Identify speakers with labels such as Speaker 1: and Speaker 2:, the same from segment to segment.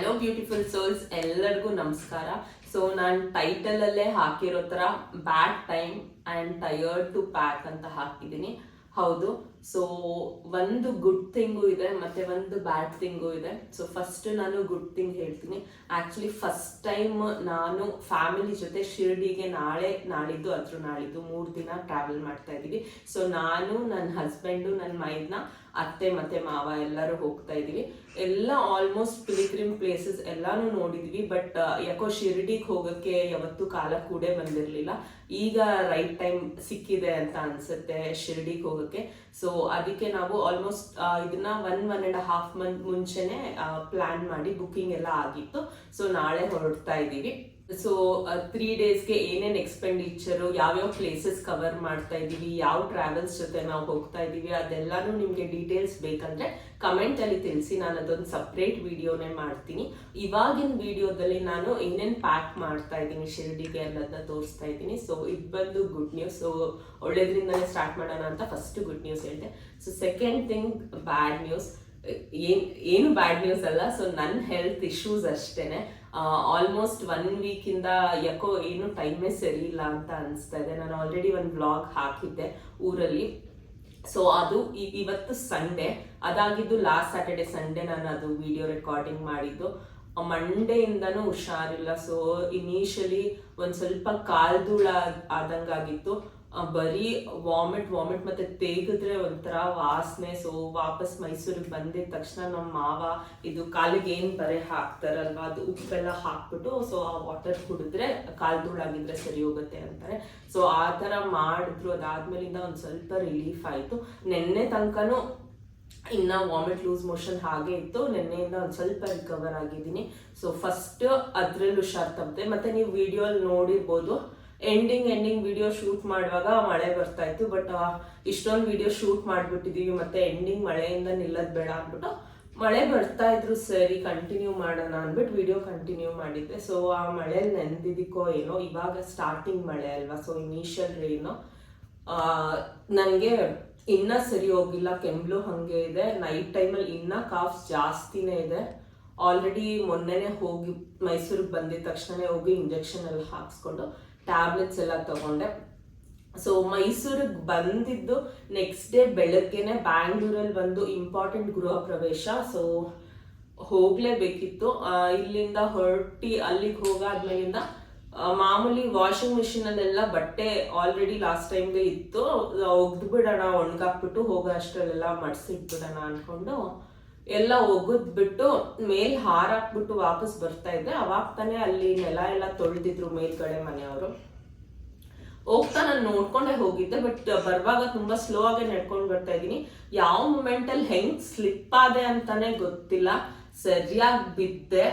Speaker 1: Hello beautiful souls, ಎಲ್ಲರಿಗೂ ನಮಸ್ಕಾರ. So ನಾನು ಟೈಟಲಲ್ಲೇ ಹಾಕಿರೋ ಥರ bad time and tired to pack ಅಂತ ಹಾಕಿದ್ದೀನಿ. ಹೌದು, ಸೊ ಒಂದು ಗುಡ್ ಥಿಂಗು ಇದೆ ಮತ್ತು ಒಂದು ಬ್ಯಾಡ್ ಥಿಂಗು ಇದೆ. ಸೊ ಫಸ್ಟ್ ನಾನು ಗುಡ್ ಥಿಂಗ್ ಹೇಳ್ತೀನಿ. ಆ್ಯಕ್ಚುಲಿ ಫಸ್ಟ್ ಟೈಮ್ ನಾನು ಫ್ಯಾಮಿಲಿ ಜೊತೆ ಶಿರ್ಡಿಗೆ ನಾಳಿದ್ದು 3 ದಿನ ಟ್ರಾವೆಲ್ ಮಾಡ್ತಾ ಇದ್ದೀವಿ. ಸೊ ನಾನು, ನನ್ನ ಹಸ್ಬೆಂಡು, ನನ್ನ ಮೈದ್ನ, ಅತ್ತೆ ಮತ್ತು ಮಾವ ಎಲ್ಲರೂ ಹೋಗ್ತಾ ಇದ್ದೀವಿ. ಎಲ್ಲ ಆಲ್ಮೋಸ್ಟ್ ಪಿಲಿಗ್ರಿಮ್ ಪ್ಲೇಸಸ್ ಎಲ್ಲಾನು ನೋಡಿದ್ವಿ. ಬಟ್ ಯಾಕೋ ಶಿರ್ಡಿಗೆ ಹೋಗೋಕ್ಕೆ ಯಾವತ್ತೂ ಕಾಲ ಕೂಡ ಬಂದಿರಲಿಲ್ಲ. ಈಗ ರೈಟ್ ಟೈಮ್ ಸಿಕ್ಕಿದೆ ಅಂತ ಅನ್ಸುತ್ತೆ ಶಿರ್ಡಿಗೆ ಹೋಗೋಕ್ಕೆ. ಸೊ ಅದಕ್ಕೆ ನಾವು ಆಲ್ಮೋಸ್ಟ್ ಇದನ್ನ 1.5 ಮಂತ್ ಮುಂಚೆನೆ ಪ್ಲಾನ್ ಮಾಡಿ ಬುಕ್ಕಿಂಗ್ ಎಲ್ಲ ಆಗಿತ್ತು. ಸೊ ನಾಳೆ ಹೊರಡ್ತಾ ಇದ್ದೀವಿ. ಸೊ 3 ಡೇಸ್ಗೆ ಏನೇನು ಎಕ್ಸ್ಪೆಂಡಿಚರು, ಯಾವ್ಯಾವ ಪ್ಲೇಸಸ್ ಕವರ್ ಮಾಡ್ತಾ ಇದ್ದೀವಿ, ಯಾವ ಟ್ರಾವೆಲ್ಸ್ ಜೊತೆ ನಾವು ಹೋಗ್ತಾ ಇದ್ದೀವಿ, ಅದೆಲ್ಲಾನು ನಿಮಗೆ ಡೀಟೇಲ್ಸ್ ಬೇಕಂದ್ರೆ ಕಮೆಂಟಲ್ಲಿ ತಿಳಿಸಿ. ನಾನು ಅದೊಂದು ಸಪ್ರೇಟ್ ವಿಡಿಯೋನೇ ಮಾಡ್ತೀನಿ. ಇವಾಗಿನ ವಿಡಿಯೋದಲ್ಲಿ ನಾನು ಏನೇನು ಪ್ಯಾಕ್ ಮಾಡ್ತಾ ಇದ್ದೀನಿ ಶಿರ್ಡಿಗೆ ಅನ್ನೋದನ್ನ ತೋರಿಸ್ತಾ ಇದ್ದೀನಿ. ಸೊ ಇದು ಬಂದು ಗುಡ್ ನ್ಯೂಸ್. ಸೊ ಒಳ್ಳೇದ್ರಿಂದಲೇ ಸ್ಟಾರ್ಟ್ ಮಾಡೋಣ ಅಂತ ಫಸ್ಟ್ ಗುಡ್ ನ್ಯೂಸ್ ಹೇಳಿದೆ. So second thing bad news. ಏನು ಬ್ಯಾಡ್ ನ್ಯೂಸ್ ಅಲ್ಲ. ಸೊ ನನ್ನ ಹೆಲ್ತ್ ಇಶ್ಯೂಸ್ ಅಷ್ಟೇನೆ. ಆಲ್ಮೋಸ್ಟ್ 1 ವೀಕಿಂದ ಯಾಕೋ ಏನು ಟೈಮೇ ಸರಿ ಇಲ್ಲ ಅಂತ ಅನಿಸ್ತಾ ಇದೆ. ನಾನು ಆಲ್ರೆಡಿ ಒಂದು ವ್ಲಾಗ್ ಹಾಕಿದ್ದೆ ಊರಲ್ಲಿ. ಸೊ ಅದು ಇವತ್ತು ಸಂಡೇ, ಅದಾಗಿದ್ದು ಲಾಸ್ಟ್ ಸ್ಯಾಟರ್ಡೆ ಸಂಡೇ ನಾನು ಅದು ವಿಡಿಯೋ ರೆಕಾರ್ಡಿಂಗ್ ಮಾಡಿದ್ದು. ಮಂಡೆಯಿಂದನೂ ಹುಷಾರಿಲ್ಲ. ಸೊ ಇನಿಷಿಯಲಿ ಒಂದು ಸ್ವಲ್ಪ ಕಾಲ್ಧೂಳ ಆದಂಗಾಗಿತ್ತು. ಬರೀ ವಾಮಿಟ್ ಮತ್ತೆ ತೆಗೆದ್ರೆ ಒಂಥರ ವಾಸನೆ. ಸೊ ವಾಪಸ್ ಮೈಸೂರಿಗೆ ಬಂದಿದ ತಕ್ಷಣ ನಮ್ಮ ಮಾವ ಇದು ಕಾಲಿಗೆ ಏನು ಬರೆ ಹಾಕ್ತಾರಲ್ವಾ, ಅದು ಉಪ್ಪೆಲ್ಲ ಹಾಕ್ಬಿಟ್ಟು ಸೊ ಆ ವಾಟರ್ ಕುಡಿದ್ರೆ ಕಾಲ್ಧೂಳಾಗಿದ್ರೆ ಸರಿ ಹೋಗುತ್ತೆ ಅಂತಾರೆ. ಸೊ ಆ ಥರ ಮಾಡಿದ್ರು. ಅದಾದ್ಮೇಲಿಂದ ಒಂದು ಸ್ವಲ್ಪ ರಿಲೀಫ್ ಆಯಿತು. ನೆನ್ನೆ ತನಕನೂ ಇನ್ನು ವಾಮಿಟ್ ಲೂಸ್ ಮೋಷನ್ ಹಾಗೆ ಇತ್ತು. ನಿನ್ನೆಯಿಂದ ಒಂದು ಸ್ವಲ್ಪ ರಿಕವರ್ ಆಗಿದ್ದೀನಿ. ಸೊ ಫಸ್ಟ್ ಅದ್ರಲ್ಲಿ ಹುಷಾರ್ ತಪ್ಪದೆ. ಮತ್ತೆ ನೀವು ವಿಡಿಯೋ ಅಲ್ಲಿ ನೋಡಿರ್ಬೋದು, ಎಂಡಿಂಗ್ ವಿಡಿಯೋ ಶೂಟ್ ಮಾಡುವಾಗ ಮಳೆ ಬರ್ತಾ ಇತ್ತು. ಬಟ್ ಇಷ್ಟೊಂದು ವಿಡಿಯೋ ಶೂಟ್ ಮಾಡಿಬಿಟ್ಟಿದ್ದೀವಿ, ಮತ್ತೆ ಎಂಡಿಂಗ್ ಮಳೆಯಿಂದ ನಿಲ್ಲೋದು ಬೇಡ ಅಂದ್ಬಿಟ್ಟು ಮಳೆ ಬರ್ತಾ ಇದ್ರು, ಸರಿ ಕಂಟಿನ್ಯೂ ಮಾಡೋಣ ಅಂದ್ಬಿಟ್ಟು ವಿಡಿಯೋ ಕಂಟಿನ್ಯೂ ಮಾಡಿದ್ದೆ. ಸೊ ಆ ಮಳೆಯಲ್ಲಿ ನೆನೆದಿದ್ದಕ್ಕೋ ಏನೋ, ಇವಾಗ ಸ್ಟಾರ್ಟಿಂಗ್ ಮಳೆ ಅಲ್ವಾ, ಸೊ ಇನಿಷಿಯಲ್ ರೇನು ನನಗೆ ಇನ್ನೂ ಸರಿ ಹೋಗಿಲ್ಲ. ಕೆಮ್ಮಲು ಹಾಗೆ ಇದೆ. ನೈಟ್ ಟೈಮಲ್ಲಿ ಇನ್ನೂ ಕಾಫ್ ಜಾಸ್ತಿನೇ ಇದೆ. ಆಲ್ರೆಡಿ ಮೊನ್ನೆನೇ ಹೋಗಿ ಮೈಸೂರಿಗೆ ಬಂದಿದ ತಕ್ಷಣನೇ ಹೋಗಿ ಇಂಜೆಕ್ಷನ್ ಎಲ್ಲ ಹಾಕ್ಸ್ಕೊಂಡು ಟ್ಯಾಬ್ಲೆಟ್ಸ್ ಎಲ್ಲ ತಗೊಂಡೆ. ಸೊ ಮೈಸೂರಿಗೆ ಬಂದಿದ್ದು ನೆಕ್ಸ್ಟ್ ಡೇ ಬೆಳಗ್ಗೆನೆ ಬ್ಯಾಂಗ್ಳೂರಲ್ಲಿ ಒಂದು ಇಂಪಾರ್ಟೆಂಟ್ ಗೃಹ ಪ್ರವೇಶ. ಸೊ ಹೋಗಲೇಬೇಕಿತ್ತು. ಇಲ್ಲಿಂದ ಹೊರಟಿ ಅಲ್ಲಿಗೆ ಹೋಗಾದ್ಮೇಲಿಂದ ಮಾಮೂಲಿ ವಾಷಿಂಗ್ ಮಿಷಿನಲ್ಲೆಲ್ಲ ಬಟ್ಟೆ ಆಲ್ರೆಡಿ ಲಾಸ್ಟ್ ಟೈಮ್ಗೆ ಇತ್ತು, ಒಗ್ದ್ಬಿಡೋಣ, ಒಣಗಾಕ್ಬಿಟ್ಟು ಹೋಗೋ ಅಷ್ಟರಲ್ಲೆಲ್ಲ ಮಡ್ಸಿಟ್ಬಿಡೋಣ ಅಂದ್ಕೊಂಡು ಎಲ್ಲ ಒಗದ್ಬಿಟ್ಟು ಮೇಲ್ ಹಾರಾಕ್ಬಿಟ್ಟು ವಾಪಸ್ ಬರ್ತಾ ಇದ್ದೆ. ಅವಾಗ ತಾನೇ ಅಲ್ಲಿ ನೆಲ ಎಲ್ಲ ತೊಳೆದಿದ್ರು ಮೇಲ್ಗಡೆ ಮನೆಯವರು. ಹೋಗ್ತಾ ನಾನು ನೋಡ್ಕೊಂಡೇ ಹೋಗಿದ್ದೆ. ಬಟ್ ಬರುವಾಗ ತುಂಬಾ ಸ್ಲೋ ಆಗಿ ನಡ್ಕೊಂಡು ಬರ್ತಾ ಇದ್ದೀನಿ. ಯಾವ ಮೂಮೆಂಟಲ್ಲಿ ಹೆಂಗ್ ಸ್ಲಿಪ್ ಆದೆ ಅಂತಾನೆ ಗೊತ್ತಿಲ್ಲ, ಸರಿಯಾಗಿ ಬಿದ್ದೆ.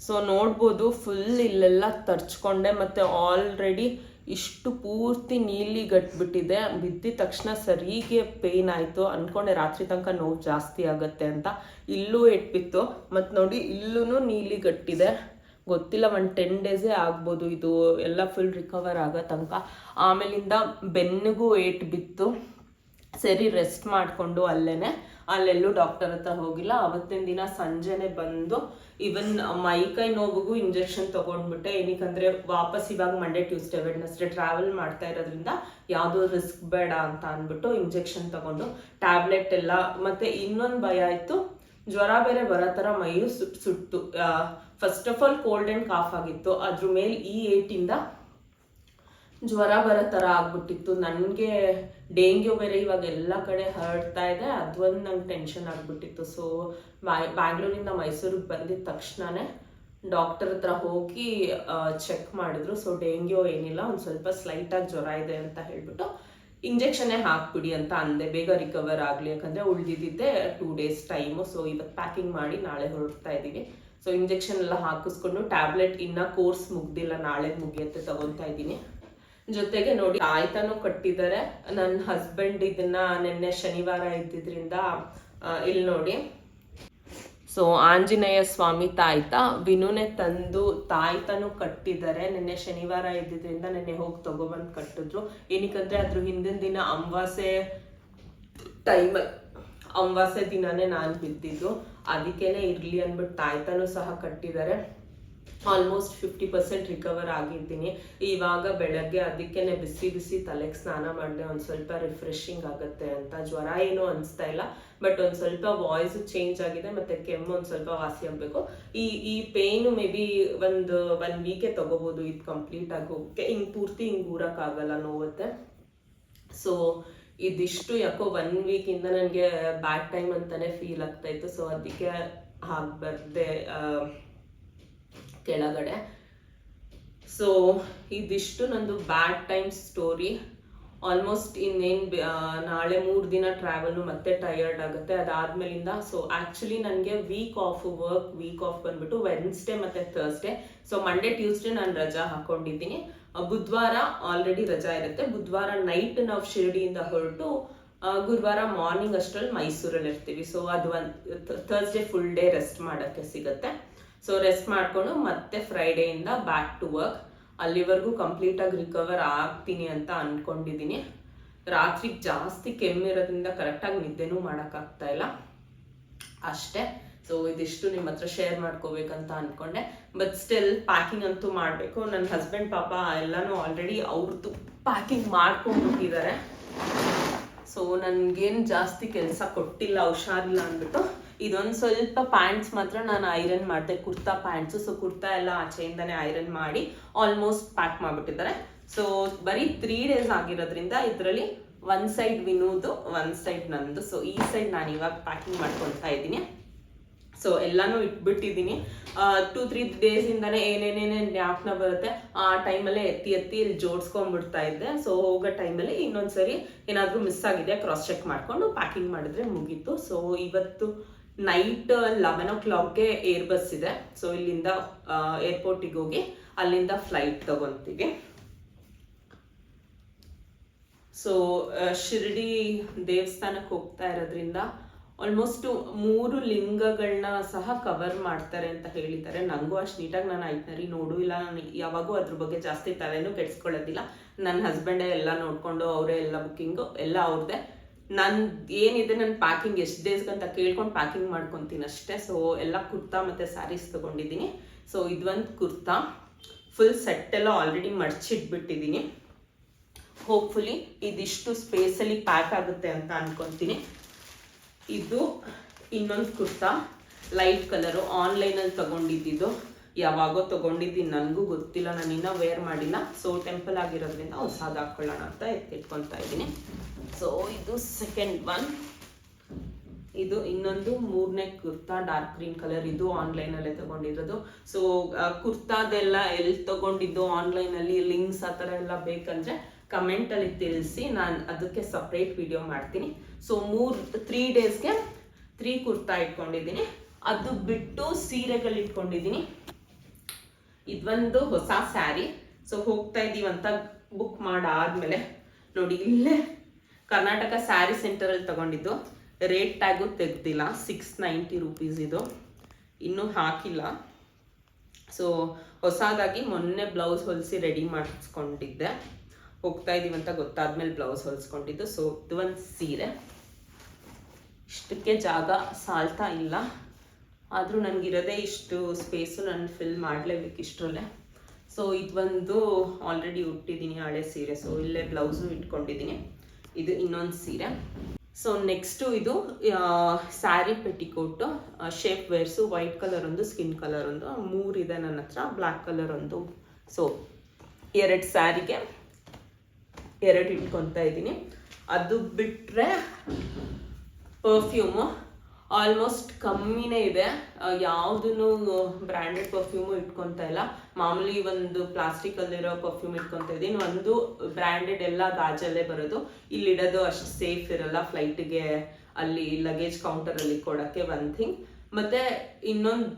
Speaker 1: ಸೊ ನೋಡ್ಬೋದು ಫುಲ್ ಇಲ್ಲೆಲ್ಲ ತರ್ಚ್ಕೊಂಡೆ. ಮತ್ತೆ ಆಲ್ರೆಡಿ ಇಷ್ಟು ಪೂರ್ತಿ ನೀಲಿ ಗಟ್ಬಿಟ್ಟಿದೆ. ಬಿದ್ದಿದ ತಕ್ಷಣ ಸರಿಗೆ ಪೇಯ್ನ್ ಆಯಿತು. ಅಂದ್ಕೊಂಡೆ ರಾತ್ರಿ ತನಕ ನೋವು ಜಾಸ್ತಿ ಆಗುತ್ತೆ ಅಂತ. ಇಲ್ಲೂ ಎಟ್ಬಿತ್ತು. ಮತ್ತು ನೋಡಿ ಇಲ್ಲೂ ನೀಲಿ ಗಟ್ಟಿದೆ. ಗೊತ್ತಿಲ್ಲ, ಒಂದು 10 ಡೇಸೇ ಆಗ್ಬೋದು ಇದು ಎಲ್ಲ ಫುಲ್ ರಿಕವರ್ ಆಗೋ ತನಕ. ಆಮೇಲಿಂದ ಬೆನ್ನಿಗೂ ಏಟ್ ಬಿತ್ತು. ಸರಿ ರೆಸ್ಟ್ ಮಾಡಿಕೊಂಡು ಅಲ್ಲೆಲ್ಲೂ ಡಾಕ್ಟರ್ ಹತ್ರ ಹೋಗಿಲ್ಲ. ಅವತ್ತಿನ ದಿನ ಸಂಜೆನೆ ಬಂದು ಇವನ್ ಮೈಕೈ ನೋವಿಗೂ ಇಂಜೆಕ್ಷನ್ ತೊಗೊಂಡ್ಬಿಟ್ಟೆ. ಏನಕ್ಕಂದರೆ ವಾಪಸ್ ಇವಾಗ ಮಂಡೇ ಟ್ಯೂಸ್ಡೇ ವೆಡ್ನೆಸ್ಡೇ ಟ್ರಾವೆಲ್ ಮಾಡ್ತಾ ಇರೋದ್ರಿಂದ ಯಾವುದೋ ರಿಸ್ಕ್ ಬೇಡ ಅಂತ ಅಂದ್ಬಿಟ್ಟು ಇಂಜೆಕ್ಷನ್ ತೊಗೊಂಡು ಟ್ಯಾಬ್ಲೆಟ್ ಎಲ್ಲ. ಮತ್ತು ಇನ್ನೊಂದು ಭಯ ಆಯಿತು, ಜ್ವರ ಬೇರೆ ಬರೋ ಥರ ಮೈಯು ಸುಟ್ಟು. First of all cold and cough ಆಗಿತ್ತು. ಅದ್ರ ಮೇಲೆ ಈ ಏಟಿಂದ ಜ್ವರ ಬರೋ ಥರ ಆಗ್ಬಿಟ್ಟಿತ್ತು. ನನಗೆ ಡೆಂಗ್ಯೂ ಬೇರೆ ಇವಾಗ ಎಲ್ಲ ಕಡೆ ಹರಡ್ತಾ ಇದೆ, ಅದೊಂದು ನಂಗೆ ಟೆನ್ಷನ್ ಆಗಿಬಿಟ್ಟಿತ್ತು. ಸೊ ಬ್ಯಾಂಗ್ಳೂರಿಂದ ಮೈಸೂರಿಗೆ ಬಂದಿದ ತಕ್ಷಣವೇ ಡಾಕ್ಟರ್ ಹತ್ರ ಹೋಗಿ ಚೆಕ್ ಮಾಡಿದ್ರು. ಸೊ ಡೆಂಗ್ಯೂ ಏನಿಲ್ಲ, ಒಂದು ಸ್ವಲ್ಪ ಸ್ಲೈಟಾಗಿ ಜ್ವರ ಇದೆ ಅಂತ ಹೇಳ್ಬಿಟ್ಟು ಇಂಜೆಕ್ಷನ್ನೇ ಹಾಕ್ಬಿಡಿ ಅಂತ ಅಂದೆ, ಬೇಗ ರಿಕವರ್ ಆಗಲಿ. ಯಾಕಂದರೆ ಉಳಿದಿದ್ದೆ 2 ಡೇಸ್ ಟೈಮು. ಸೊ ಇವತ್ತು ಪ್ಯಾಕಿಂಗ್ ಮಾಡಿ ನಾಳೆ ಹೊರಡ್ತಾ ಇದ್ದೀವಿ. ಸೊ ಇಂಜೆಕ್ಷನ್ ಎಲ್ಲ ಹಾಕಿಸ್ಕೊಂಡು ಟ್ಯಾಬ್ಲೆಟ್ ಇನ್ನೂ ಕೋರ್ಸ್ ಮುಗ್ದಿಲ್ಲ, ನಾಳೆ ಮುಗಿಯುತ್ತೆ, ತಗೊತಾ ಇದ್ದೀನಿ. ಜೊತೆಗೆ ನೋಡಿ ತಾಯ್ತಾನು ಕಟ್ಟಿದ್ದಾರೆ. ನನ್ನ ಹಸ್ಬೆಂಡ್ ಇದನ್ನ ನಿನ್ನೆ ಶನಿವಾರ ಇದ್ದಿದ್ರಿಂದ ಇಲ್ಲಿ ನೋಡಿ. ಸೊ ಆಂಜನೇಯ ಸ್ವಾಮಿ ತಾಯ್ತ ವಿನುನೇ ತಂದು ತಾಯ್ತಾನು ಕಟ್ಟಿದ್ದಾರೆ. ನಿನ್ನೆ ಶನಿವಾರ ಇದ್ದಿದ್ರಿಂದ ನಿನ್ನೆ ಹೋಗಿ ತಗೊಬಂದು ಕಟ್ಟಿದ್ರು. ಏನಕ್ಕಂದ್ರೆ ಅದ್ರ ಹಿಂದಿನ ದಿನ ಅಮಾವಾಸ್ಯೆ ಟೈಮಲ್ಲಿ ಅಮಾವಾಸ್ಯೆ ದಿನನೇ ನಾನು ಬಿದ್ದಿದ್ದು, ಅದಕ್ಕೇನೆ ಇರಲಿ ಅಂದ್ಬಿಟ್ಟು ತಾಯ್ತನೂ ಸಹ ಕಟ್ಟಿದ್ದಾರೆ. ಆಲ್ಮೋಸ್ಟ್ 50% ರಿಕವರ್ ಆಗಿದ್ದೀನಿ. ಇವಾಗ ಬೆಳಗ್ಗೆ ಅದಕ್ಕೇನೆ ಬಿಸಿ ಬಿಸಿ ತಲೆಗೆ ಸ್ನಾನ ಮಾಡಿದೆ, ಒಂದು ಸ್ವಲ್ಪ ರಿಫ್ರೆಶಿಂಗ್ ಆಗುತ್ತೆ ಅಂತ. ಜ್ವರ ಏನೂ ಅನಿಸ್ತಾ ಇಲ್ಲ, ಬಟ್ ಒಂದು ಸ್ವಲ್ಪ ವಾಯ್ಸು ಚೇಂಜ್ ಆಗಿದೆ, ಮತ್ತು ಕೆಮ್ಮು ಒಂದು ಸ್ವಲ್ಪ ವಾಸಿ ಆಗಬೇಕು. ಈ ಪೇಯ್ನು ಮೇ ಬಿ ಒನ್ ವೀಕೆ ತಗೋಬೋದು ಇದು ಕಂಪ್ಲೀಟ್ ಆಗಿ ಹೋಗೋಕ್ಕೆ. ಹಿಂಗೆ ಪೂರ್ತಿ ಹಿಂಗೆ ಊರಕ್ಕಾಗಲ್ಲ, ನೋವುತ್ತೆ. ಸೊ ಇದಿಷ್ಟು ಯಾಕೋ 1 ವೀಕಿಂದ ನನಗೆ ಬ್ಯಾಡ್ ಟೈಮ್ ಅಂತಲೇ ಫೀಲ್ ಆಗ್ತಾಯಿತ್ತು. ಸೊ ಅದಕ್ಕೆ ಹಾಗೆ ಬರ್ದೆ ಕೆಳಗಡೆ. ಸೊ ಇದಿಷ್ಟು ನಂದು ಬ್ಯಾಡ್ ಟೈಮ್ ಸ್ಟೋರಿ. ಆಲ್ಮೋಸ್ಟ್ ಇನ್ನೇನು ನಾಳೆ 3 ದಿನ ಟ್ರಾವೆಲು, ಮತ್ತೆ ಟಯರ್ಡ್ ಆಗುತ್ತೆ ಅದಾದ್ಮೇಲಿಂದ. ಸೊ ಆ್ಯಕ್ಚುಲಿ ನನಗೆ ವೀಕ್ ಆಫ್ ಬಂದ್ಬಿಟ್ಟು ವೆನ್ಸ್ಡೇ ಮತ್ತು ಥರ್ಸ್ಡೇ. ಸೊ ಮಂಡೇ ಟ್ಯೂಸ್ಡೇ ನಾನು ರಜಾ ಹಾಕೊಂಡಿದ್ದೀನಿ. ಬುಧವಾರ ಆಲ್ರೆಡಿ ರಜಾ ಇರುತ್ತೆ. ಬುಧವಾರ ನೈಟ್ ನಾವು ಶಿರಡಿಯಿಂದ ಹೊರಟು ಗುರುವಾರ ಮಾರ್ನಿಂಗ್ ಅಷ್ಟರಲ್ಲಿ ಮೈಸೂರಲ್ಲಿ ಇರ್ತೀವಿ. ಸೊ ಅದು ಥರ್ಸ್ಡೇ ಫುಲ್ ಡೇ ರೆಸ್ಟ್ ಮಾಡೋಕ್ಕೆ ಸಿಗುತ್ತೆ. ಸೊ ರೆಸ್ಟ್ ಮಾಡಿಕೊಂಡು ಮತ್ತೆ ಫ್ರೈಡೇಯಿಂದ ಬ್ಯಾಕ್ ಟು ವರ್ಕ್. ಅಲ್ಲಿವರೆಗೂ ಕಂಪ್ಲೀಟಾಗಿ ರಿಕವರ್ ಆಗ್ತೀನಿ ಅಂತ ಅಂದ್ಕೊಂಡಿದ್ದೀನಿ. ರಾತ್ರಿಗೆ ಜಾಸ್ತಿ ಕೆಮ್ಮಿರೋದ್ರಿಂದ ಕರೆಕ್ಟಾಗಿ ನಿದ್ದೆನೂ ಮಾಡೋಕ್ಕಾಗ್ತಾ ಇಲ್ಲ ಅಷ್ಟೇ. ಸೊ ಇದಿಷ್ಟು ನಿಮ್ಮ ಹತ್ರ ಶೇರ್ ಮಾಡ್ಕೋಬೇಕಂತ ಅಂದ್ಕೊಂಡೆ. ಬಟ್ ಸ್ಟಿಲ್ ಪ್ಯಾಕಿಂಗ್ ಅಂತೂ ಮಾಡಬೇಕು. ನನ್ನ ಹಸ್ಬೆಂಡ್ ಪಾಪ ಎಲ್ಲನೂ ಆಲ್ರೆಡಿ ಅವ್ರದ್ದು ಪ್ಯಾಕಿಂಗ್ ಮಾಡ್ಕೊಂಡ್ಬಿಟ್ಟಿದ್ದಾರೆ. ಸೊ ನನಗೇನು ಜಾಸ್ತಿ ಕೆಲಸ ಕೊಟ್ಟಿಲ್ಲ, ಹುಷಾರಿಲ್ಲ ಅಂದ್ಬಿಟ್ಟು. ಇದೊಂದು ಸ್ವಲ್ಪ ಪ್ಯಾಂಟ್ಸ್ ಮಾತ್ರ ನಾನು ಐರನ್ ಮಾಡಿದೆ, ಕುರ್ತಾ ಪ್ಯಾಂಟ್ಸು. ಸೊ ಕುರ್ತಾ ಎಲ್ಲ ಆಚೆಯಿಂದನೇ ಐರನ್ ಮಾಡಿ ಆಲ್ಮೋಸ್ಟ್ ಪ್ಯಾಕ್ ಮಾಡಿಬಿಟ್ಟಿದ್ದಾರೆ. ಸೊ ಬರೀ 3 ಡೇಸ್ ಆಗಿರೋದ್ರಿಂದ ಇದರಲ್ಲಿ 1 ಸೈಡ್ ವಿನೂದು, 1 ಸೈಡ್ ನಂದು. ಸೊ ಈ ಸೈಡ್ ನಾನು ಇವಾಗ ಪ್ಯಾಕಿಂಗ್ ಮಾಡ್ಕೊಳ್ತಾ ಇದ್ದೀನಿ. ಸೊ ಎಲ್ಲನೂ ಇಟ್ಬಿಟ್ಟಿದ್ದೀನಿ. 2-3 ಡೇಸಿಂದನೇ ಏನೇನೇನೇ ಜ್ಞಾಪನ ಬರುತ್ತೆ ಆ ಟೈಮಲ್ಲೇ ಎತ್ತಿ ಇಲ್ಲಿ ಜೋಡಿಸ್ಕೊಂಡ್ಬಿಡ್ತಾ ಇದ್ದೆ. ಸೊ ಹೋಗೋ ಟೈಮಲ್ಲಿ ಇನ್ನೊಂದ್ಸರಿ ಏನಾದರೂ ಮಿಸ್ ಆಗಿದೆ ಕ್ರಾಸ್ ಚೆಕ್ ಮಾಡಿಕೊಂಡು ಪ್ಯಾಕಿಂಗ್ ಮಾಡಿದ್ರೆ ಮುಗೀತು. ಸೊ ಇವತ್ತು ನೈಟ್ 11 o'clockಗೆ ಏರ್ ಬಸ್ ಇದೆ. ಸೊ ಇಲ್ಲಿಂದ ಏರ್ಪೋರ್ಟಿಗೆ ಹೋಗಿ ಅಲ್ಲಿಂದ ಫ್ಲೈಟ್ ತಗೊತೀವಿ. ಸೊ ಶಿರಡಿ ದೇವಸ್ಥಾನಕ್ಕೆ ಹೋಗ್ತಾ ಇರೋದ್ರಿಂದ ಆಲ್ಮೋಸ್ಟ್ 3 ಲಿಂಗಗಳನ್ನ ಸಹ ಕವರ್ ಮಾಡ್ತಾರೆ ಅಂತ ಹೇಳಿದ್ದಾರೆ. ನನಗೂ ಅಷ್ಟು ನೀಟಾಗಿ ನಾನು ಐಟ್ನರಿ ನೋಡು ಇಲ್ಲ, ನಾನು ಯಾವಾಗೂ ಅದ್ರ ಬಗ್ಗೆ ಜಾಸ್ತಿ ತಲೆನೂ ಕೆಡಿಸ್ಕೊಳ್ಳೋದಿಲ್ಲ. ನನ್ನ ಹಸ್ಬೆಂಡೇ ಎಲ್ಲ ನೋಡಿಕೊಂಡು ಅವರೇ ಎಲ್ಲ ಬುಕ್ಕಿಂಗು ಎಲ್ಲ ಅವ್ರದ್ದೇ. ನಾನು ಏನಿದೆ ನನ್ನ ಪ್ಯಾಕಿಂಗ್ ಎಷ್ಟು ಡೇಸ್ಗಂತ ಕೇಳ್ಕೊಂಡು ಪ್ಯಾಕಿಂಗ್ ಮಾಡ್ಕೊತೀನಿ ಅಷ್ಟೇ. ಸೊ ಎಲ್ಲ ಕುರ್ತಾ ಮತ್ತು ಸ್ಯಾರೀಸ್ ತೊಗೊಂಡಿದ್ದೀನಿ. ಸೊ ಇದೊಂದು ಕುರ್ತಾ ಫುಲ್ ಸೆಟ್ಟೆಲ್ಲ ಆಲ್ರೆಡಿ ಮಡ್ಚಿಟ್ಬಿಟ್ಟಿದ್ದೀನಿ. ಹೋಪ್ಫುಲಿ ಇದಿಷ್ಟು ಸ್ಪೇಸಲ್ಲಿ ಪ್ಯಾಕ್ ಆಗುತ್ತೆ ಅಂತ ಅಂದ್ಕೊತೀನಿ. ಇದು ಇನ್ನೊಂದು ಕುರ್ತಾ ಲೈಟ್ ಕಲರು, ಆನ್ಲೈನಲ್ಲಿ ತೊಗೊಂಡಿದ್ದು. ಯಾವಾಗೋ ತೊಗೊಂಡಿದ್ದೀನಿ, ನನಗೂ ಗೊತ್ತಿಲ್ಲ, ನಾನು ಇನ್ನೂ ವೇರ್ ಮಾಡಿಲ್ಲ. ಸೊ ಟೆಂಪಲ್ ಆಗಿರೋದ್ರಿಂದ ಹೊಸದು ಹಾಕ್ಕೊಳ್ಳೋಣ ಅಂತ ಎತ್ತಿಟ್ಕೊತಾ ಇದ್ದೀನಿ. ಸೊ ಇದು ಸೆಕೆಂಡ್ ಒನ್. ಇದು ಇನ್ನೊಂದು 3ನೇ ಕುರ್ತಾ ಡಾರ್ಕ್ ಗ್ರೀನ್ ಕಲರ್. ಇದು ಆನ್ಲೈನಲ್ಲೇ ತೊಗೊಂಡಿರೋದು. ಸೊ ಕುರ್ತಾದೆಲ್ಲ ಎಲ್ಲಿ ತೊಗೊಂಡಿದ್ದು ಆನ್ಲೈನಲ್ಲಿ ಲಿಂಕ್ಸ್ ಆ ಥರ ಎಲ್ಲ ಬೇಕಂದರೆ ಕಮೆಂಟಲ್ಲಿ ತಿಳಿಸಿ, ನಾನು ಅದಕ್ಕೆ ಸಪ್ರೇಟ್ ವಿಡಿಯೋ ಮಾಡ್ತೀನಿ. ಸೊ 3 ಡೇಸ್ಗೆ 3 ಕುರ್ತಾ ಇಟ್ಕೊಂಡಿದ್ದೀನಿ. ಅದು ಬಿಟ್ಟು ಸೀರೆಗಳು ಇಟ್ಕೊಂಡಿದ್ದೀನಿ. ಇದೊಂದು ಹೊಸ ಸ್ಯಾರಿ. ಸೊ ಹೋಗ್ತಾ ಇದ್ದೀವಿ ಅಂತ ಬುಕ್ ಮಾಡಾದ್ಮೇಲೆ ನೋಡಿ, ಇಲ್ಲೇ ಕರ್ನಾಟಕ ಸ್ಯಾರಿ ಸೆಂಟರಲ್ಲಿ ತಗೊಂಡಿದ್ದು. ರೇಟ್ ಟ್ಯಾಗು ತೆಗ್ದಿಲ್ಲ, 690 ರೂಪೀಸ್ ಇದು, ಇನ್ನೂ ಹಾಕಿಲ್ಲ. ಸೊ ಹೊಸದಾಗಿ ಮೊನ್ನೆ ಬ್ಲೌಸ್ ಹೊಲಿಸಿ ರೆಡಿ ಮಾಡಿಸ್ಕೊಂಡಿದ್ದೆ. ಹೋಗ್ತಾ ಇದ್ದೀವಿ ಅಂತ ಗೊತ್ತಾದ್ಮೇಲೆ ಬ್ಲೌಸ್ ಹೊಲಿಸ್ಕೊಂಡಿದ್ದು. ಸೊ ಇದು ಒಂದು ಸೀರೆ. ಇಷ್ಟಕ್ಕೆ ಜಾಗ ಸಾಲ್ತಾ ಇಲ್ಲ, ಆದರೂ ನನಗಿರೋದೇ ಇಷ್ಟು ಸ್ಪೇಸು ನಾನು ಫಿಲ್ ಮಾಡಲೇಬೇಕು ಇಷ್ಟರಲ್ಲೇ. ಸೊ ಇದೊಂದು ಆಲ್ರೆಡಿ ಉಟ್ಟಿದ್ದೀನಿ ಹಳೆ ಸೀರೆ. ಸೊ ಇಲ್ಲೇ ಬ್ಲೌಸು ಇಟ್ಕೊಂಡಿದ್ದೀನಿ. ಇದು ಇನ್ನೊಂದು ಸೀರೆ. ಸೊ ನೆಕ್ಸ್ಟು ಇದು sari petticoat, shape wears, white colour ಒಂದು, ಸ್ಕಿನ್ ಕಲರ್ ಒಂದು, 3 ಇದೆ ನನ್ನ ಹತ್ರ, ಬ್ಲ್ಯಾಕ್ ಕಲರ್ ಒಂದು. ಸೊ 2 ಸ್ಯಾರಿಗೆ 2 ಇಟ್ಕೊತಾ ಇದ್ದೀನಿ. ಅದು ಬಿಟ್ಟರೆ ಪರ್ಫ್ಯೂಮು ಆಲ್ಮೋಸ್ಟ್ ಕಮ್ಮಿನೇ ಇದೆ. ಯಾವುದೂ ಬ್ರ್ಯಾಂಡೆಡ್ ಪರ್ಫ್ಯೂಮು ಇಟ್ಕೊತಾ ಇಲ್ಲ. ಮಾಮೂಲಿ ಒಂದು ಪ್ಲಾಸ್ಟಿಕಲ್ಲಿರೋ ಪರ್ಫ್ಯೂಮ್ ಇಟ್ಕೊತಾ ಇದ್ದೀನಿ. ಒಂದು ಬ್ರ್ಯಾಂಡೆಡ್ ಎಲ್ಲ ಗಾಜಲ್ಲೇ ಬರೋದು. ಇಲ್ಲಿಡೋದು ಅಷ್ಟು ಸೇಫ್ ಇರಲ್ಲ ಫ್ಲೈಟಿಗೆ, ಅಲ್ಲಿ ಲಗೇಜ್ ಕೌಂಟರಲ್ಲಿ ಕೊಡೋಕ್ಕೆ ಒಂದು ಥಿಂಗ್. ಮತ್ತು ಇನ್ನೊಂದು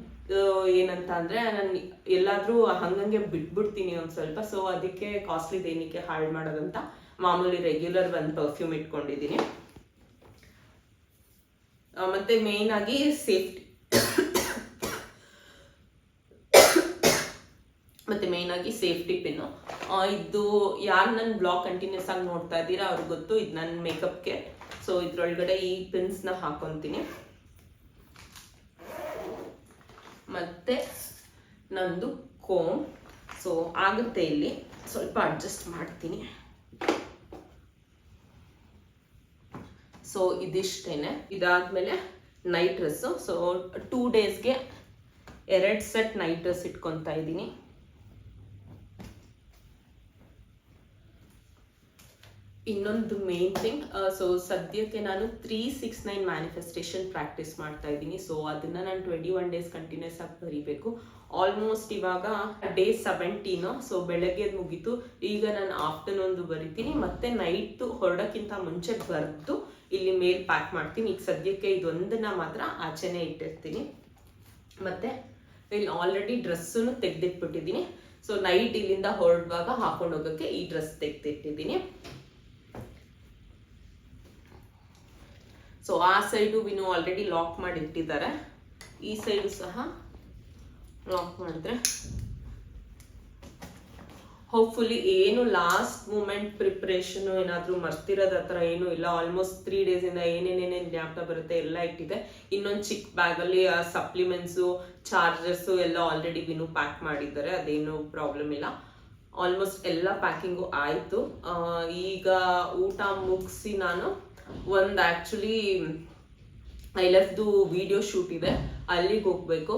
Speaker 1: ಏನಂತ ಅಂದರೆ, ನಾನು ಎಲ್ಲಾದರೂ ಹಂಗಂಗೆ ಬಿಟ್ಬಿಡ್ತೀನಿ ಒಂದು ಸ್ವಲ್ಪ. ಸೊ ಅದಕ್ಕೆ ಕಾಸ್ಟ್ಲಿ ಏನಕ್ಕೆ ಹಾಳು ಮಾಡೋದಂತ ಮಾಮೂಲಿ ರೆಗ್ಯುಲರ್ ಒಂದು ಪರ್ಫ್ಯೂಮ್ ಇಟ್ಕೊಂಡಿದ್ದೀನಿ. ಮತ್ತು ಮೇಯ್ನಾಗಿ ಸೇಫ್ಟಿ ಸೇಫ್ಟಿ ಪಿನ್ನು. ಇದು ಯಾರು ನನ್ನ ಬ್ಲಾಗ್ ಕಂಟಿನ್ಯೂಸ್ ಆಗಿ ನೋಡ್ತಾ ಇದ್ದೀರಾ ಅವ್ರಿಗೆ ಗೊತ್ತು, ಇದು ನನ್ನ ಮೇಕಪ್ ಕಿಟ್. ಸೊ ಇದ್ರೊಳಗಡೆ ಈ ಪಿನ್ಸ್ನ ಹಾಕೊತೀನಿ. ಮತ್ತೆ ನಂದು ಕೋಮ್. ಸೊ ಆಗುತ್ತೆ, ಇಲ್ಲಿ ಸ್ವಲ್ಪ ಅಡ್ಜಸ್ಟ್ ಮಾಡ್ತೀನಿ. ಸೊ ಇದಿಷ್ಟೇನೆ. ಇದಾದ್ಮೇಲೆ ನೈಟ್ ಡ್ರೆಸ್ಸು. ಸೊ 2 ಡೇಸ್ಗೆ 2 ಸೆಟ್ ನೈಟ್ ಡ್ರೆಸ್ ಇಟ್ಕೊತಾ ಇದ್ದೀನಿ. ಇನ್ನೊಂದು ಮೇನ್ ಥಿಂಗ್, ಸೊ ಸದ್ಯಕ್ಕೆ ನಾನು 369 ಮ್ಯಾನಿಫೆಸ್ಟೇಷನ್ ಪ್ರಾಕ್ಟೀಸ್ ಮಾಡ್ತಾ ಇದ್ದೀನಿ. ಸೊ ಅದನ್ನ ನಾನು 21 ಡೇಸ್ ಕಂಟಿನ್ಯೂಸ್ ಆಗಿ ಬರೀಬೇಕು. ಆಲ್ಮೋಸ್ಟ್ ಇವಾಗ ಡೇ 17. ಸೊ ಬೆಳಗ್ಗೆ ಮುಗೀತು. ಈಗ ನಾನು ಆಫ್ಟರ್ನೂನ್ದು ಬರಿತೀನಿ, ಮತ್ತೆ ನೈಟ್ ಹೊರಡಕ್ಕಿಂತ ಮುಂಚೆ ಬರೆದು ಇಲ್ಲಿ ಮೇಲ್ ಪ್ಯಾಕ್ ಮಾಡ್ತೀನಿ. ಈಗ ಸದ್ಯಕ್ಕೆ ಇದೊಂದನ್ನ ಮಾತ್ರ ಆಚೆನೆ ಇಟ್ಟಿರ್ತೀನಿ. ಮತ್ತೆ ಇಲ್ಲಿ ಆಲ್ರೆಡಿ ಡ್ರೆಸ್ಸನ್ನು ತೆಗೆದಿಟ್ಬಿಟ್ಟಿದ್ದೀನಿ. ಸೊ ನೈಟ್ ಇಲ್ಲಿಂದ ಹೊರಡುವಾಗ ಹಾಕೊಂಡು ಹೋಗೋಕ್ಕೆ ಈ ಡ್ರೆಸ್ ತೆಗೆದಿಟ್ಟಿದ್ದೀನಿ. ಸೊ ಆ ಸೈಡು ವಿನು ಆಲ್ರೆಡಿ ಲಾಕ್ ಮಾಡಿ ಇಟ್ಟಿದ್ದಾರೆ. ಈ ಸೈಡು ಸಹ ಲಾಕ್ ಮಾಡಿದ್ರೆ ಹೋಪ್ಫುಲಿ ಏನು ಲಾಸ್ಟ್ ಮೂಮೆಂಟ್ ಪ್ರಿಪ್ರೇಷನ್ ಏನಾದರೂ ಮರ್ತಿರೋದು ಆ ಥರ ಏನೂ ಇಲ್ಲ. ಆಲ್ಮೋಸ್ಟ್ 3 ಡೇಸಿಂದ ಏನೇನೇನೇನು ಜ್ಞಾಪಕ ಬರುತ್ತೆ ಎಲ್ಲ ಇಟ್ಟಿದೆ. ಇನ್ನೊಂದು ಚಿಕ್ಕ ಬ್ಯಾಗಲ್ಲಿ ಸಪ್ಲಿಮೆಂಟ್ಸು, ಚಾರ್ಜರ್ಸು ಎಲ್ಲ ಆಲ್ರೆಡಿ ವಿನು ಪ್ಯಾಕ್ ಮಾಡಿದ್ದಾರೆ, ಅದೇನು ಪ್ರಾಬ್ಲಮ್ ಇಲ್ಲ. ಆಲ್ಮೋಸ್ಟ್ ಎಲ್ಲ ಪ್ಯಾಕಿಂಗು ಆಯಿತು. ಈಗ ಊಟ ಮುಗಿಸಿ ನಾನು ಒಂದು ಆ್ಯಕ್ಚುಲಿ ಐಲಫ್ದು ವಿಡಿಯೋ ಶೂಟ್ ಇದೆ, ಅಲ್ಲಿಗೆ ಹೋಗಬೇಕು.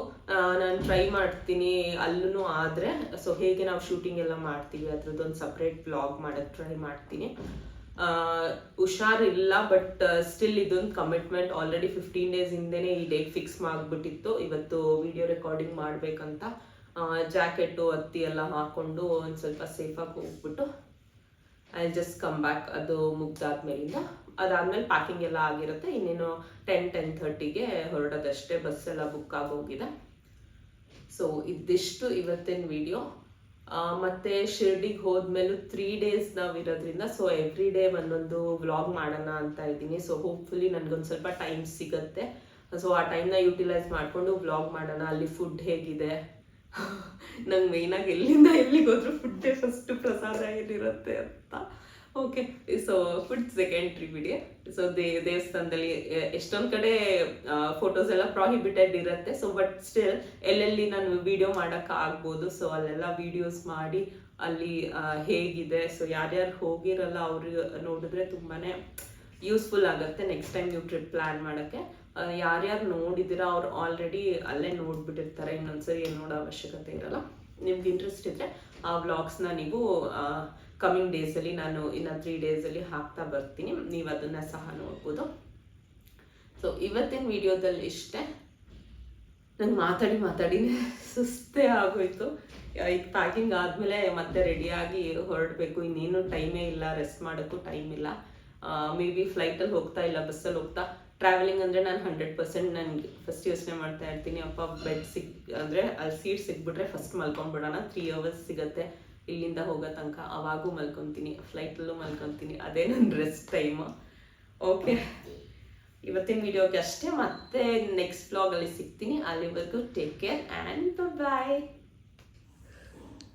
Speaker 1: ನಾನು ಟ್ರೈ ಮಾಡ್ತೀನಿ ಅಲ್ಲೂ ಆದರೆ. ಸೊ ಹೇಗೆ ನಾವು ಶೂಟಿಂಗ್ ಎಲ್ಲ ಮಾಡ್ತೀವಿ ಅದ್ರದ್ದೊಂದು ಸಪ್ರೇಟ್ ವ್ಲಾಗ್ ಮಾಡೋಕ್ಕೆ ಟ್ರೈ ಮಾಡ್ತೀನಿ. ಹುಷಾರಿಲ್ಲ, ಬಟ್ ಸ್ಟಿಲ್ ಇದೊಂದು ಕಮಿಟ್ಮೆಂಟ್. ಆಲ್ರೆಡಿ 15 ಡೇಸ್ ಹಿಂದೆನೇ ಈ ಡೇಟ್ ಫಿಕ್ಸ್ ಮಾಡಿಬಿಟ್ಟಿತ್ತು, ಇವತ್ತು ವಿಡಿಯೋ ರೆಕಾರ್ಡಿಂಗ್ ಮಾಡಬೇಕಂತ. ಜಾಕೆಟು ಹತ್ತಿ ಎಲ್ಲ ಹಾಕ್ಕೊಂಡು ಒಂದು ಸ್ವಲ್ಪ ಸೇಫಾಗಿ ಹೋಗ್ಬಿಟ್ಟು ಐ ಜಸ್ಟ್ ಕಮ್ ಬ್ಯಾಕ್. ಅದು ಮುಗ್ದಾದ್ಮೇಲಿಂದ ಅದಾದ್ಮೇಲೆ ಪ್ಯಾಕಿಂಗ್ ಎಲ್ಲ ಆಗಿರುತ್ತೆ. ಇನ್ನೇನು 10-10:30ಗೆ ಹೊರಡೋದಷ್ಟೇ. ಬಸ್ ಎಲ್ಲ ಬುಕ್ ಆಗೋಗಿದೆ. ಸೊ ಇದಿಷ್ಟು ಇವತ್ತಿನ ವಿಡಿಯೋ. ಮತ್ತೆ ಶಿರ್ಡಿಗೆ ಹೋದ್ಮೇಲೂ 3 ಡೇಸ್ ನಾವು ಇರೋದ್ರಿಂದ ಸೊ ಎವ್ರಿ ಡೇ ಒಂದೊಂದು ವ್ಲಾಗ್ ಮಾಡೋಣ ಅಂತ ಇದ್ದೀನಿ. ಸೊ ಹೋಪ್ಫುಲಿ ನನಗೊಂದು ಸ್ವಲ್ಪ ಟೈಮ್ ಸಿಗುತ್ತೆ. ಸೊ ಆ ಟೈಮ್ನ ಯುಟಿಲೈಸ್ ಮಾಡಿಕೊಂಡು ವ್ಲಾಗ್ ಮಾಡೋಣ. ಅಲ್ಲಿ ಫುಡ್ ಹೇಗಿದೆ, ನಂಗೆ ಮೇಯ್ನಾಗಿ ಎಲ್ಲಿಂದ ಎಲ್ಲಿಗೆ ಹೋದ್ರೂ ಫುಡ್ಡೇ ಫಸ್ಟ್ ಪ್ರಸಾದ ಏನಿರುತ್ತೆ ಅಂತ. Okay, so food secondary video. So ದೇವಸ್ಥಾನದಲ್ಲಿ ಎಷ್ಟೊಂದು ಕಡೆ ಫೋಟೋಸ್ ಎಲ್ಲ ಪ್ರಾಹಿಬಿಟೆಡ್ ಇರುತ್ತೆ. ಸೊ ಬಟ್ ಸ್ಟಿಲ್ ಎಲ್ಲೆಲ್ಲಿ ನಾನು ವಿಡಿಯೋ ಮಾಡೋಕ್ಕೆ ಆಗ್ಬೋದು, ಸೊ ಅಲ್ಲೆಲ್ಲ ವಿಡಿಯೋಸ್ ಮಾಡಿ ಅಲ್ಲಿ ಹೇಗಿದೆ, ಸೊ ಯಾರ್ಯಾರು ಹೋಗಿರಲ್ಲ ಅವ್ರಿಗೆ ನೋಡಿದ್ರೆ ತುಂಬಾ ಯೂಸ್ಫುಲ್ ಆಗುತ್ತೆ ನೆಕ್ಸ್ಟ್ ಟೈಮ್ ನೀವು ಟ್ರಿಪ್ ಪ್ಲ್ಯಾನ್ ಮಾಡೋಕ್ಕೆ. ಯಾರ್ಯಾರು ನೋಡಿದ್ದೀರಾ ಅವ್ರು ಆಲ್ರೆಡಿ ಅಲ್ಲೇ ನೋಡ್ಬಿಟ್ಟಿರ್ತಾರೆ, ಇನ್ನೊಂದ್ಸರಿ ಏನು ನೋಡೋ ಅವಶ್ಯಕತೆ ಇರಲ್ಲ. ನಿಮ್ಗೆ ಇಂಟ್ರೆಸ್ಟ್ ಇದ್ದರೆ ಆ ವ್ಲಾಗ್ಸ್ನ ನೀವು ಕಮಿಂಗ್ ಡೇಸಲ್ಲಿ ನಾನು ಇನ್ನು 3 ಡೇಸಲ್ಲಿ ಹಾಕ್ತಾ ಬರ್ತೀನಿ, ನೀವು ಅದನ್ನು ಸಹ ನೋಡ್ಬೋದು. ಸೊ ಇವತ್ತಿನ ವಿಡಿಯೋದಲ್ಲಿ ಇಷ್ಟೇ. ನಂಗೆ ಮಾತಾಡಿನೇ ಸುಸ್ತೇ ಆಗೋಯ್ತು. ಈಗ ಪ್ಯಾಕಿಂಗ್ ಆದಮೇಲೆ ಮತ್ತೆ ರೆಡಿಯಾಗಿ ಹೊರಡಬೇಕು. ಇನ್ನೇನು ಟೈಮೇ ಇಲ್ಲ, ರೆಸ್ಟ್ ಮಾಡೋಕ್ಕೂ ಟೈಮ್ ಇಲ್ಲ. ಮೇ ಬಿ ಫ್ಲೈಟಲ್ಲಿ ಹೋಗ್ತಾ ಇಲ್ಲ ಬಸ್ಸಲ್ಲಿ ಹೋಗ್ತಾ. ಟ್ರಾವೆಲಿಂಗ್ ಅಂದರೆ ನಾನು 100% ನನಗೆ ಫಸ್ಟ್ ಯೋಚನೆ ಮಾಡ್ತಾ ಇರ್ತೀನಿ, ಅಪ್ಪ ಬೆಡ್ ಅಂದರೆ ಅಲ್ಲಿ ಸೀಟ್ ಸಿಕ್ಬಿಟ್ರೆ ಫಸ್ಟ್ ಮಲ್ಕೊಂಡ್ಬಿಡೋಣ. 3 ಅವರ್ಸ್ ಸಿಗುತ್ತೆ ಇಲ್ಲಿಂದ ಹೋಗೋ ತನಕ, ಅವಾಗೂ ಮಲ್ಕೊತೀನಿ, ಫ್ಲೈಟಲ್ಲೂ ಮಲ್ಕೊತೀನಿ. ಅದೇ ನನ್ನ ರೆಸ್ಟ್ ಟೈಮು. ಓಕೆ, ಇವತ್ತಿನ ವಿಡಿಯೋಗೆ ಅಷ್ಟೇ. ಮತ್ತೆ ನೆಕ್ಸ್ಟ್ ವ್ಲಾಗಲ್ಲಿ ಸಿಗ್ತೀನಿ. ಅಲ್ಲಿವರೆಗೂ take care and bye.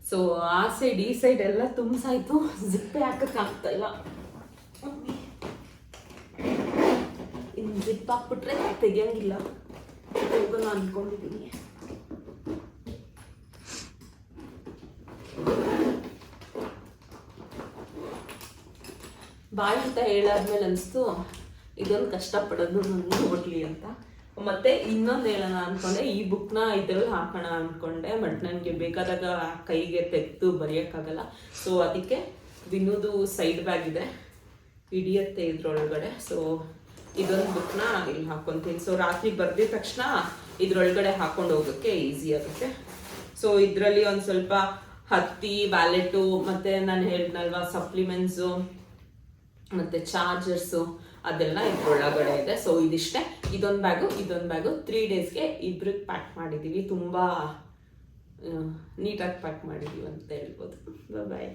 Speaker 1: So ಆ ಸೈಡ್ ಈ ಸೈಡ್ ಎಲ್ಲ ತುಂಬಿಸಾಯ್ತು, ಜಿಪ್ಪೆ ಹಾಕೋಕ್ಕಾಗ್ತಾಯಿಲ್ಲ. ಇನ್ನು ಜಿಪ್ ಹಾಕ್ಬಿಟ್ರೆ ತೆಗಿಯಂಗಿಲ್ಲ, ಹೋಗೋಣ ಅಂದ್ಕೊಂಡಿದ್ದೀನಿ. ಬಾಯ್ ಅಂತ ಹೇಳಾದ್ಮೇಲೆ ಅನಿಸ್ತು ಇದೊಂದು ಕಷ್ಟಪಡೋದು ನನ್ನ ನೋಡ್ಲಿ ಅಂತ. ಮತ್ತೆ ಇನ್ನೊಂದು ಹೇಳೋಣ ಅಂದ್ಕೊಂಡೆ, ಈ ಬುಕ್ನ ಇದರಲ್ಲಿ ಹಾಕೋಣ ಅಂದ್ಕೊಂಡೆ, ಬಟ್ ನನಗೆ ಬೇಕಾದಾಗ ಕೈಗೆ ತೆಗೆದು ಬರೆಯೋಕ್ಕಾಗಲ್ಲ. ಸೊ ಅದಕ್ಕೆ ವಿನುದು ಸೈಡ್ ಬ್ಯಾಗ್ ಇದೆ, ಹಿಡಿಯುತ್ತೆ ಇದ್ರೊಳಗಡೆ. ಸೊ ಇದೊಂದು ಬುಕ್ನ ಇಲ್ಲಿ ಹಾಕ್ಕೊತೀನಿ. ಸೊ ರಾತ್ರಿ ಬರ್ದಿದ ತಕ್ಷಣ ಇದ್ರೊಳಗಡೆ ಹಾಕೊಂಡು ಹೋಗೋಕ್ಕೆ ಈಸಿ ಆಗುತ್ತೆ. ಸೊ ಇದರಲ್ಲಿ ಒಂದು ಸ್ವಲ್ಪ ಹತ್ತಿ, ವ್ಯಾಲೆಟು, ಮತ್ತು ನಾನು ಹೇಳಿದ್ನಲ್ವ ಸಪ್ಲಿಮೆಂಟ್ಸು ಮತ್ತು ಚಾರ್ಜರ್ಸು ಅದೆಲ್ಲ ಇದ್ರೊಳಗಡೆ ಇದೆ. ಸೊ ಇದಿಷ್ಟೇ. ಇದೊಂದು ಬ್ಯಾಗು 3 ಡೇಸ್ಗೆ ಇಬ್ರಿಗೆ ಪ್ಯಾಕ್ ಮಾಡಿದ್ದೀವಿ. ತುಂಬ ನೀಟಾಗಿ ಪ್ಯಾಕ್ ಮಾಡಿದ್ದೀವಿ ಅಂತ ಹೇಳ್ಬೋದು. ಬಾಯ್.